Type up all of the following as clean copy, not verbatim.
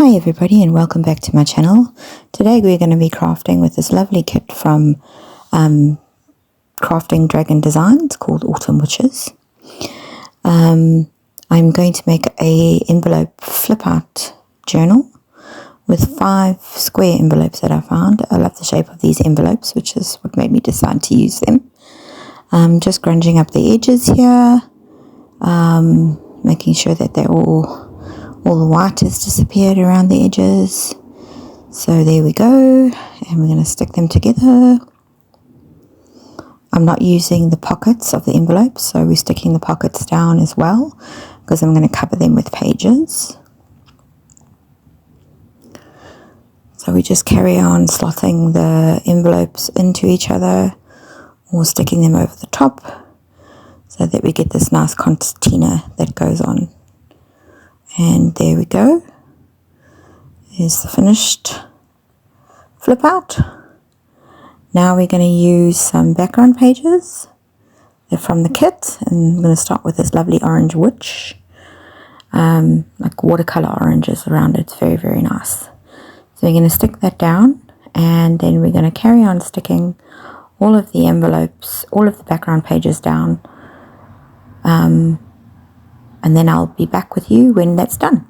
Hi everybody and welcome back to my channel. Today we're going to be crafting with this lovely kit from Crafting Dragon Designs called Autumn Witches. I'm going to make a envelope flip out journal with 5 square envelopes that I found. I love the shape of these envelopes, which is what made me decide to use them. Just grunging up the edges here, making sure that they're all the white has disappeared around the edges. So there we go, and we're going to stick them together. I'm not using the pockets of the envelopes, so we're sticking the pockets down as well because I'm going to cover them with pages. So we just carry on slotting the envelopes into each other or sticking them over the top so that we get this nice concertina that goes on. And there we go. Here's the finished flip out. Now we're going to use some background pages. They're from the kit, and I'm going to start with this lovely orange witch, like watercolor oranges around it. It's very, very nice. So we're going to stick that down, and then we're going to carry on sticking all of the envelopes, all of the background pages down. And then I'll be back with you when that's done.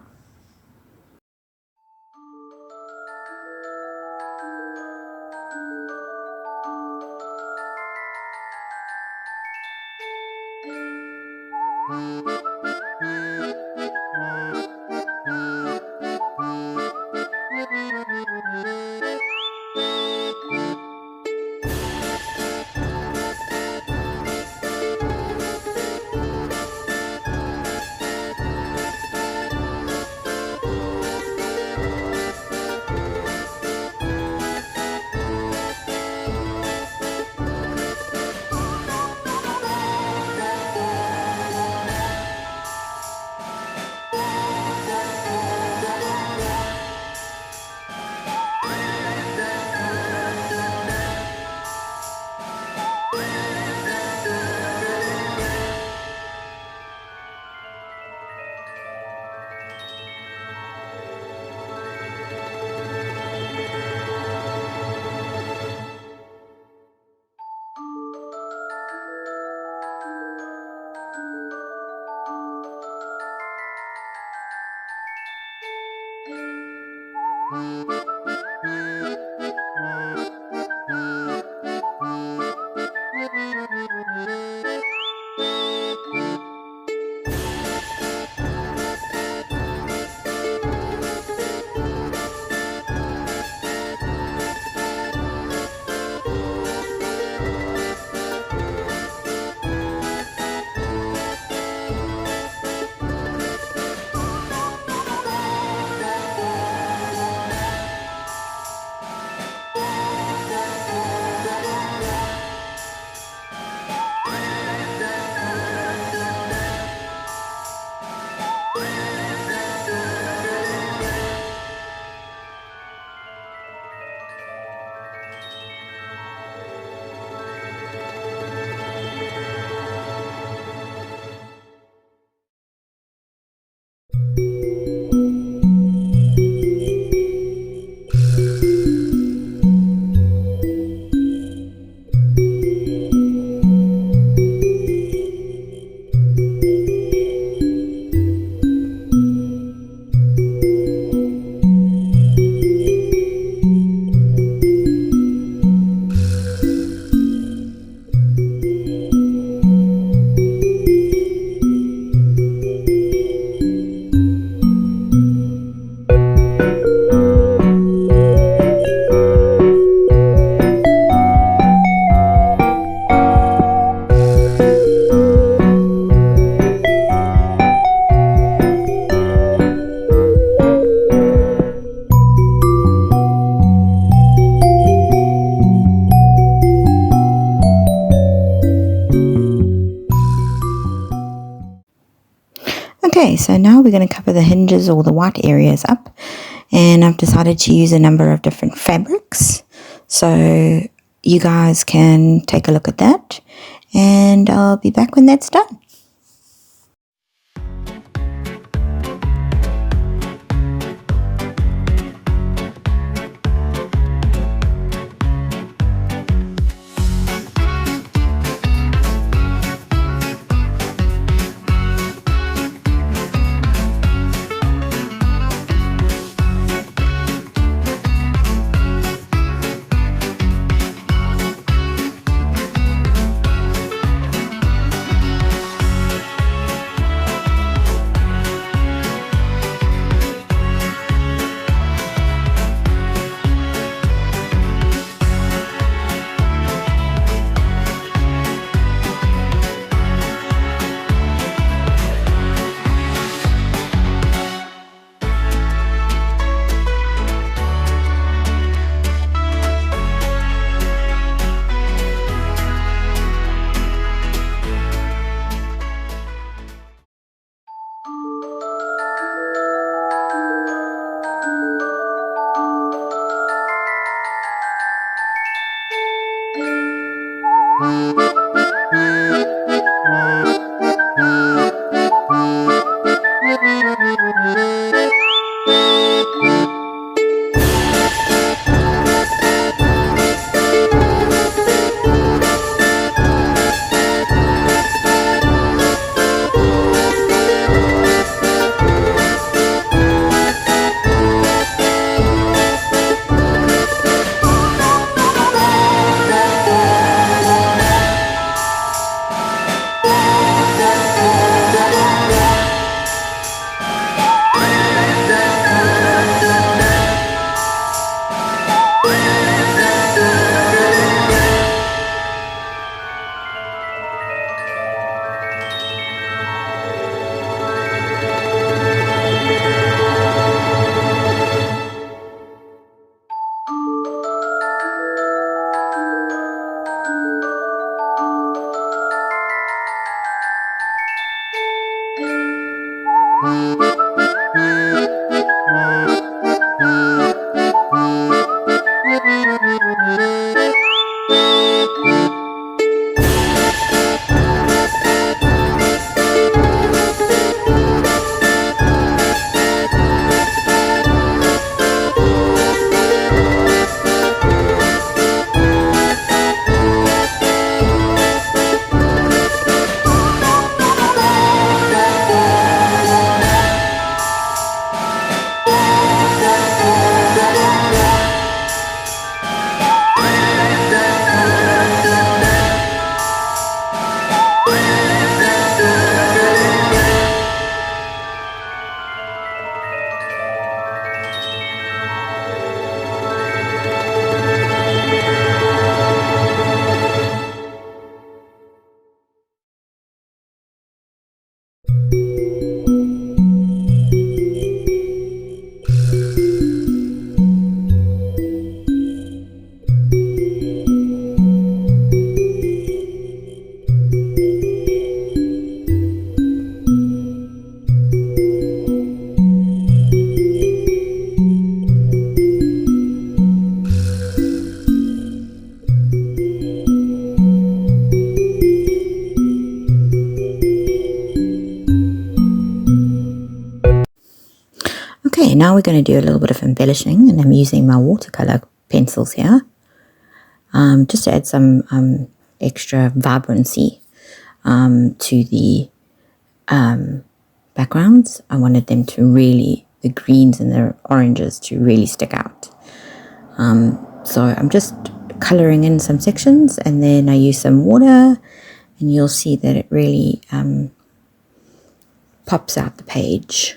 Okay, so now we're going to cover the hinges or the white areas up, and I've decided to use a number of different fabrics, so you guys can take a look at that, and I'll be back when that's done. Okay, now we're going to do a little bit of embellishing, and I'm using my watercolor pencils here, just to add some extra vibrancy to the backgrounds. I wanted them to really, the greens and the oranges to really stick out. So I'm just coloring in some sections, and then I use some water, and you'll see that it really pops out the page.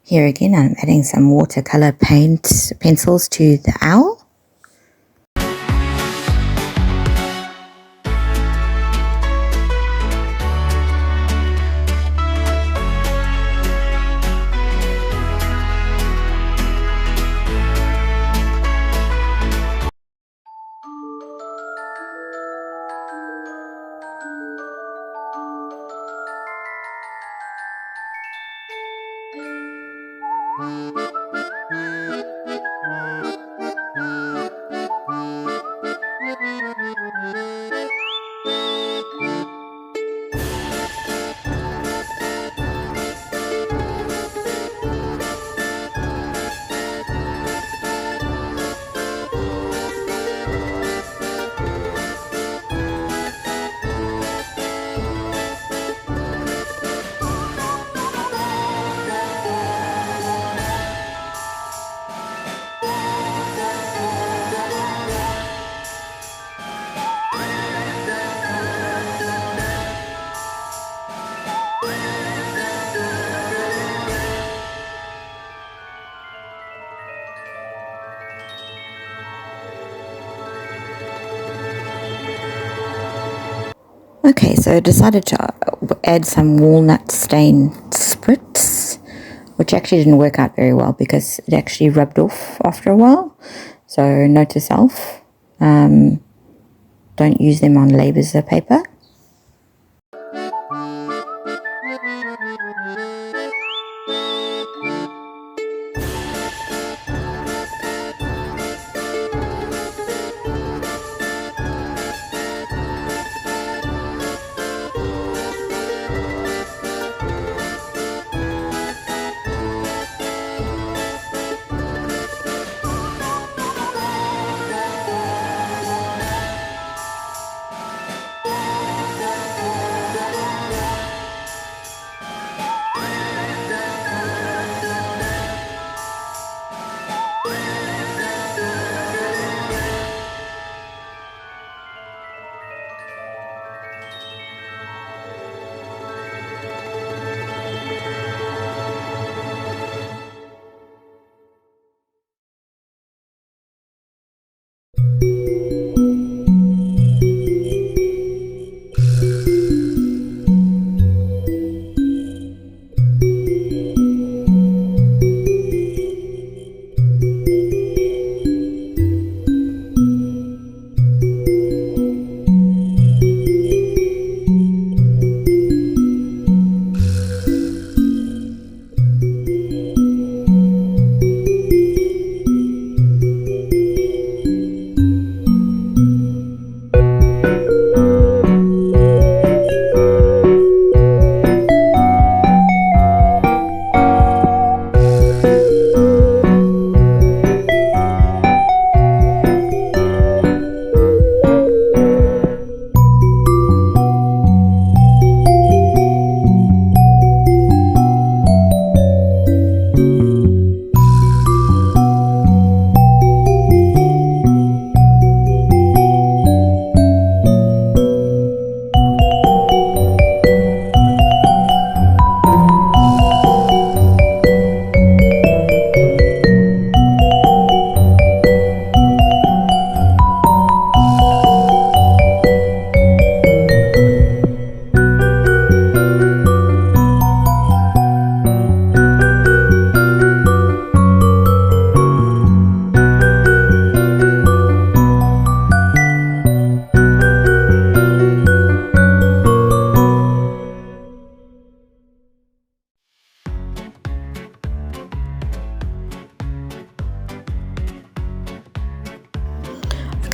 Here again, I'm adding some watercolor paint pencils to the owl. Okay, so I decided to add some walnut stain spritz, which actually didn't work out very well because it actually rubbed off after a while. So note to self, don't use them on labels of paper.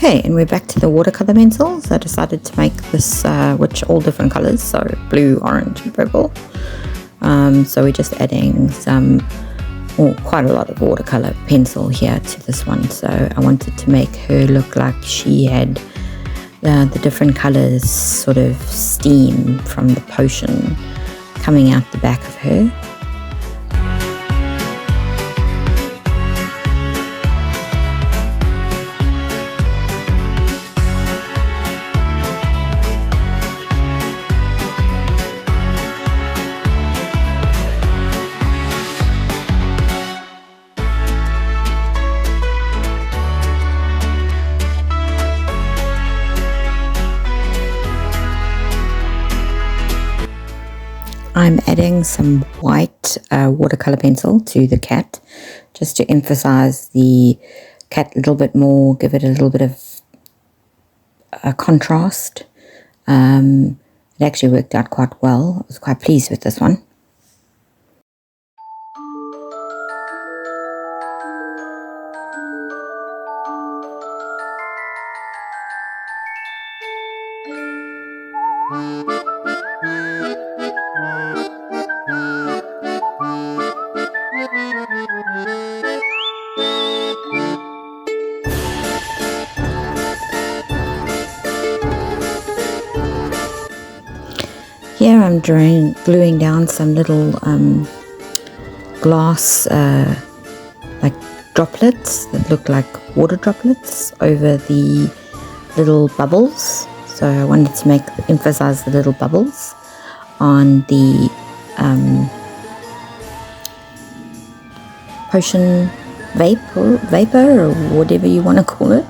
Okay, and we're back to the watercolor pencils. I decided to make this, which all different colors, so blue, orange, and purple. So we're just adding quite a lot of watercolor pencil here to this one. So I wanted to make her look like she had the different colors, sort of steam from the potion coming out the back of her. I'm adding some white watercolor pencil to the cat just to emphasize the cat a little bit more, give it a little bit of a contrast. It actually worked out quite well. I was quite pleased with this one. Here I'm gluing down some little glass like droplets that look like water droplets over the little bubbles. So I wanted to emphasize the little bubbles on the potion vapor or whatever you want to call it.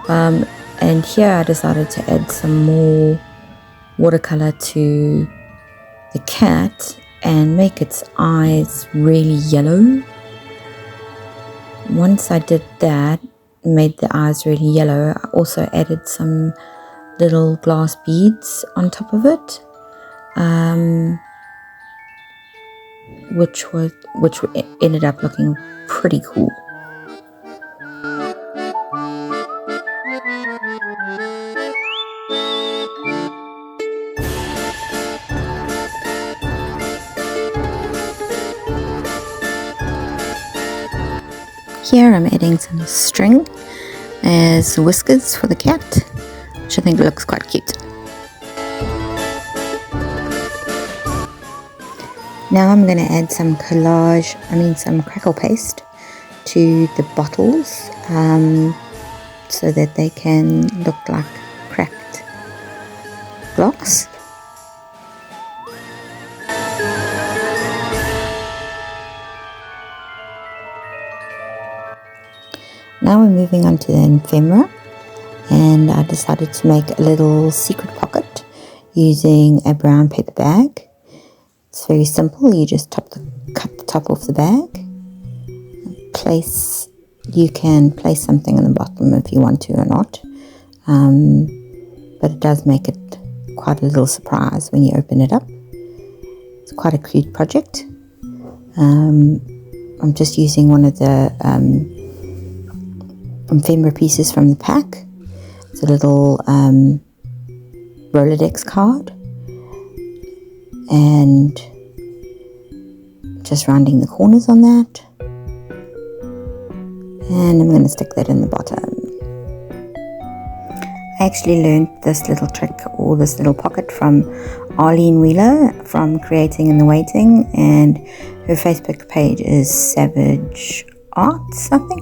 And here I decided to add some more watercolor to the cat and make its eyes really yellow. Once I did that, made the eyes really yellow, I also added some little glass beads on top of it, which ended up looking pretty cool. Here I'm adding some string as whiskers for the cat, which I think looks quite cute. Now I'm going to add some some crackle paste to the bottles so that they can look like cracked blocks. Now we're moving on to the ephemera, and I decided to make a little secret pocket using a brown paper bag. It's very simple. You just cut the top off the bag. You can place something in the bottom if you want to or not, but it does make it quite a little surprise when you open it up. It's quite a cute project. I'm just using one of the ephemera pieces from the pack. It's a little Rolodex card, and just rounding the corners on that, and I'm going to stick that in the bottom. I actually learned this little trick or this little pocket from Arlene Wheeler from Creating in the Waiting, and her Facebook page is Savage Arts, I think.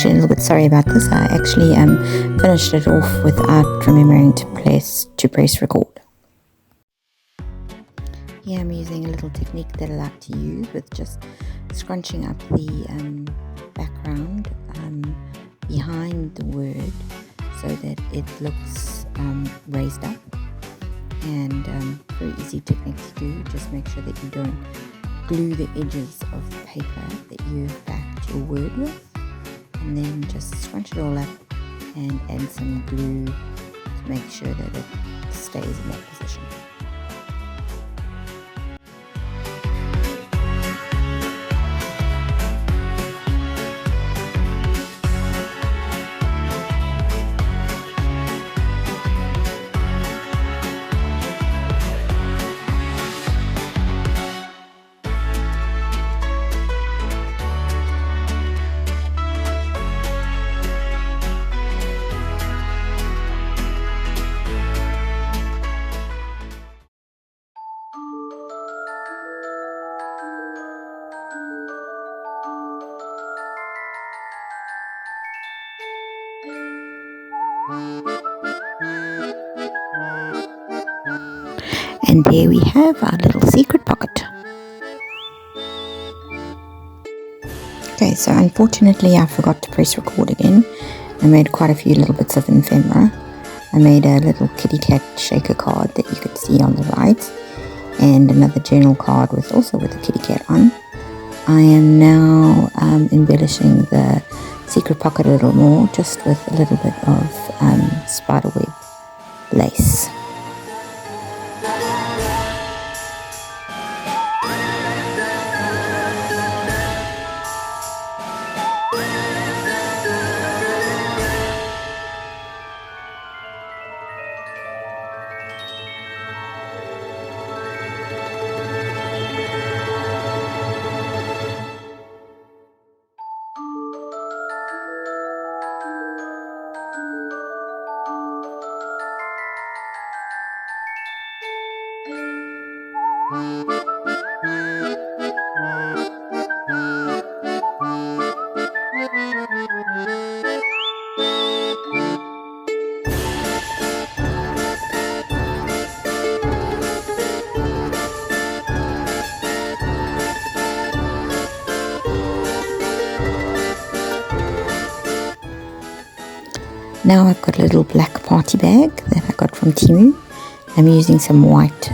actually a little bit sorry about this. I actually finished it off without remembering to press record. Here I'm using a little technique that I like to use with just scrunching up the background behind the word so that it looks raised up, and very easy technique to do. Just make sure that you don't glue the edges of the paper that you've backed your word with, and then just scrunch it all up and add some glue to make sure that it stays in that position. And there we have our little secret pocket. Okay, so unfortunately I forgot to press record again. I made quite a few little bits of ephemera. I made a little kitty cat shaker card that you could see on the right, and another journal card with a kitty cat on. I am now embellishing the secret pocket a little more, just with a little bit of spiderweb lace. Now I've got a little black party bag that I got from Temu. I'm using some white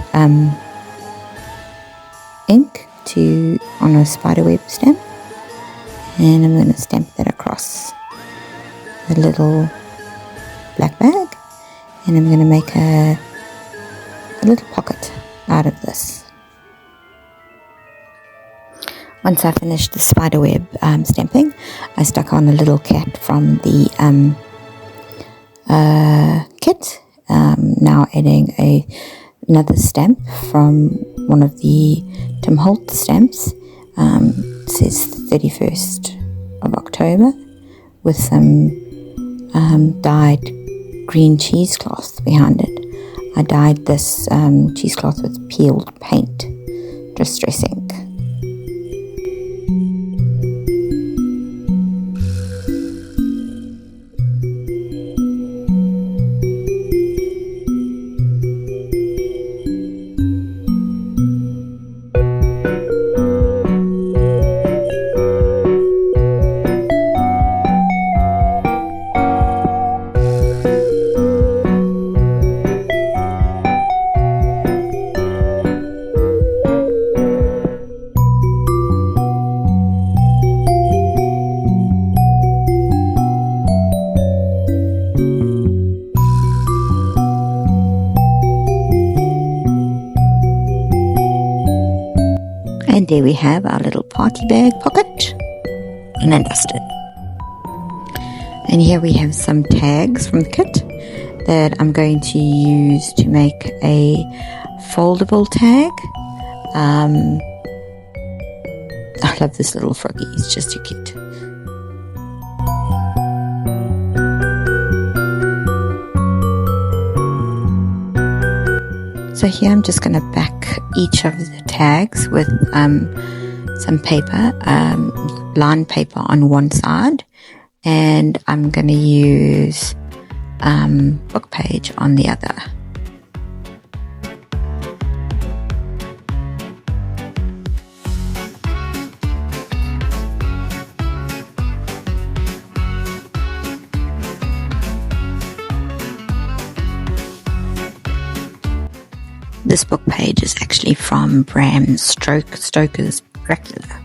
ink on a spiderweb stamp, and I'm going to stamp that across the little black bag, and I'm going to make a little pocket out of this. Once I finished the spiderweb stamping, I stuck on a little cat from the kit. Now adding another stamp from one of the Tim Holt stamps. It says 31st of October with some dyed green cheesecloth behind it. I dyed this cheesecloth with peeled paint, distress ink. And there we have our little party bag pocket, and then dusted. And here we have some tags from the kit that I'm going to use to make a foldable tag. I love this little froggy, he's just too cute. So here I'm just going to back each of the tags with some paper, lined paper on one side, and I'm going to use book page on the other. This book page is actually from Bram Stoker's Dracula.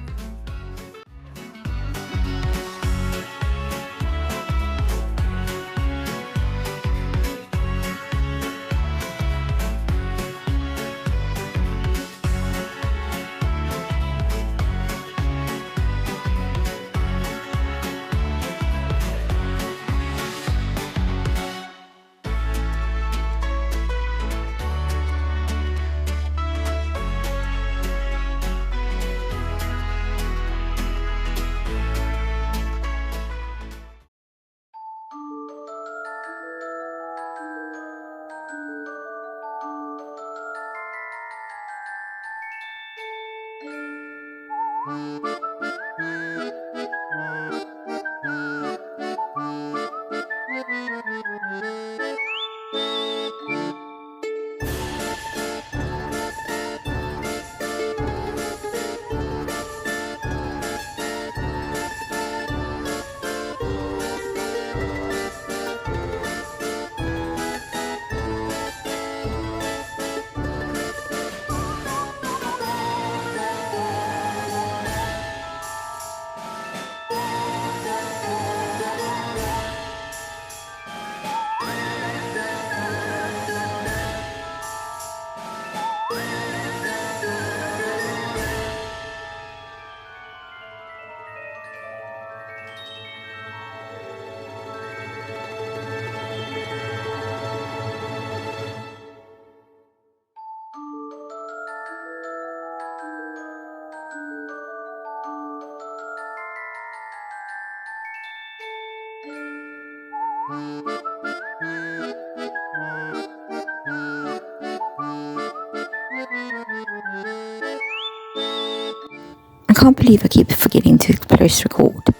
I can't believe I keep forgetting to press record.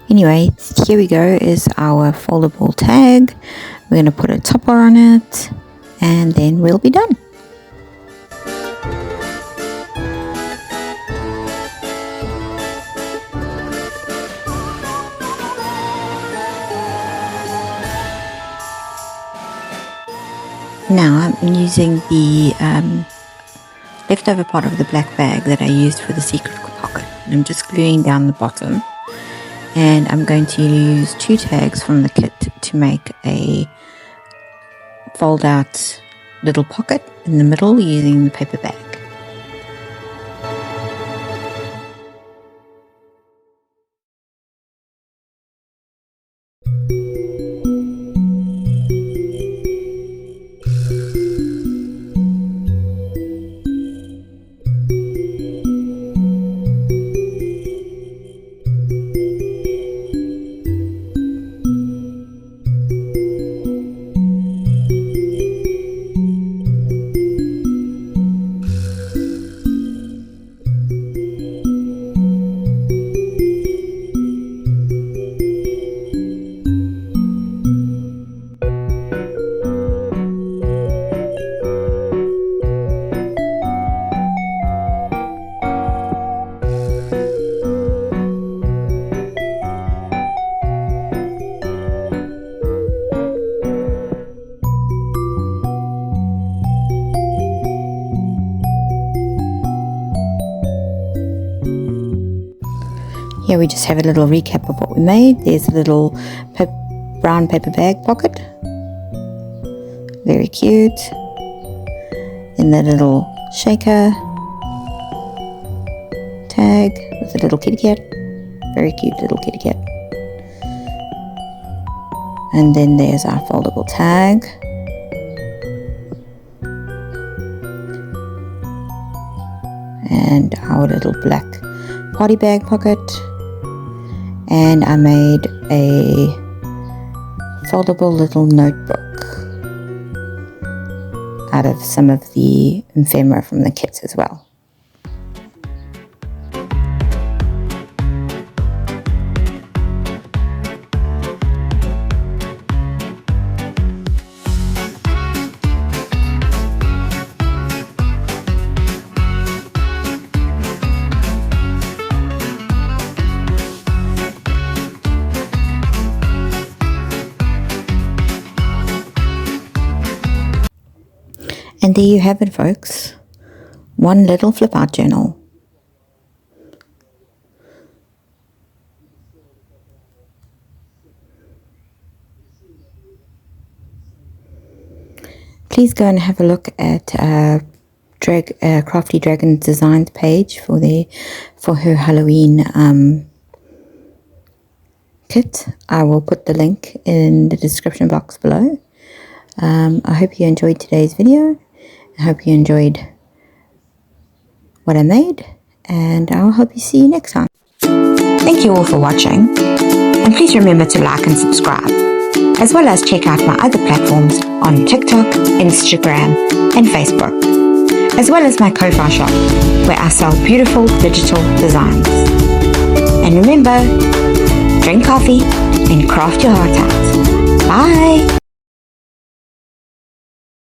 Anyway, here we go is our foldable tag. We're going to put a topper on it and then we'll be done. Now I'm using the leftover part of the black bag that I used for the secret pocket. I'm just gluing down the bottom, and I'm going to use 2 tags from the kit to make a fold out little pocket in the middle using the paper bag. Here we just have a little recap of what we made. There's a little brown paper bag pocket. Very cute. Then the little shaker tag with a little kitty cat. Very cute little kitty cat. And then there's our foldable tag. And our little black party bag pocket. And I made a foldable little notebook out of some of the ephemera from the kits as well. And there you have it, folks. One little flip out journal. Please go and have a look at Crafty Dragon's Designs page for her Halloween kit. I will put the link in the description box below. I hope you enjoyed today's video. I hope you enjoyed what I made, and I hope you see you next time. Thank you all for watching, and please remember to like and subscribe, as well as check out my other platforms on TikTok, Instagram, and Facebook, as well as my Kofi shop, where I sell beautiful digital designs. And remember, drink coffee and craft your heart out. Bye!